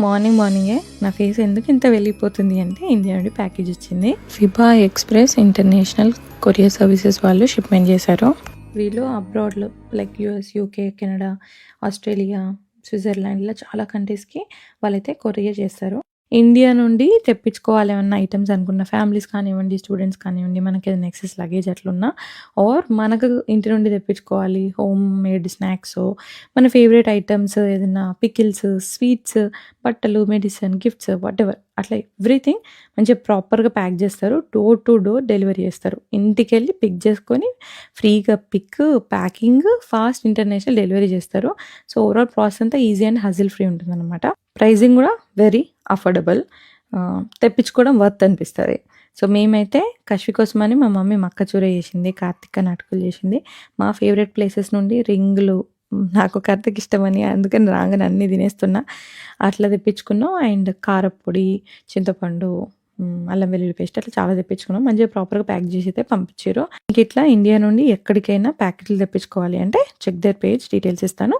మార్నింగే నా ఫేస్ ఎందుకు ఇంత వెళ్ళిపోతుంది అంటే ఇండియా నుండి ప్యాకేజ్ వచ్చింది. ఫిబా ఎక్స్ప్రెస్ ఇంటర్నేషనల్ కొరియర్ సర్వీసెస్ వాళ్ళు షిప్మెంట్ చేశారు. వీళ్ళు అబ్రాడ్లో like US, UK, Canada, Australia, Switzerland ఇలా చాలా కంట్రీస్కి వాళ్ళైతే కొరియర్ చేస్తారు. ఇండియా నుండి తెప్పించుకోవాలి ఏమన్నా ఐటమ్స్ అనుకున్న ఫ్యామిలీస్ కానివ్వండి, స్టూడెంట్స్ కానివ్వండి, మనకి ఏదైనా ఎక్సెస్ లగేజ్ అట్లున్నా ఆర్ మనకు ఇంటి నుండి తెప్పించుకోవాలి హోమ్ మేడ్ స్నాక్స్, మన ఫేవరెట్ ఐటమ్స్ ఏదైనా పికిల్స్, స్వీట్స్, బట్టలు, మెడిసిన్, గిఫ్ట్స్ వాటెవర్ అట్లా ఎవ్రీథింగ్ మంచిగా ప్రాపర్గా ప్యాక్ చేస్తారు. డోర్ టు డోర్ డెలివరీ చేస్తారు. ఇంటికెళ్ళి పిక్ చేసుకొని ఫ్రీగా ప్యాకింగ్, ఫాస్ట్ ఇంటర్నేషనల్ డెలివరీ చేస్తారు. సో ఓవరాల్ ప్రాసెస్ అంతా ఈజీ అండ్ హజిల్ ఫ్రీ ఉంటుందన్నమాట. ప్రైజింగ్ కూడా వెరీ అఫోర్డబుల్. తెప్పించుకోవడం వర్త్ అనిపిస్తుంది. సో మేమైతే కశ్వి కోసమని మా మమ్మీ మక్కచూర చేసింది, కార్తిక నాటుకలు చేసింది. మా ఫేవరెట్ ప్లేసెస్ నుండి రింగులు, నాకు కార్తిక్ ఇష్టమని అందుకని రాగానే అన్నీ తినేస్తున్నా, అట్లా తెప్పించుకున్నాం. అండ్ కారప్పొడి, చింతపండు, అల్లం వెల్లుల్లి పేస్ట్ అట్లా చాలా తెప్పించుకున్నాం. మంచిగా ప్రాపర్గా ప్యాక్ చేసి అయితే పంపించారు. ఇంక ఇట్లా ఇండియా నుండి ఎక్కడికైనా ప్యాకెట్లు తెప్పించుకోవాలి అంటే చెక్ దేర్ పేజ్, డీటెయిల్స్ ఇస్తాను.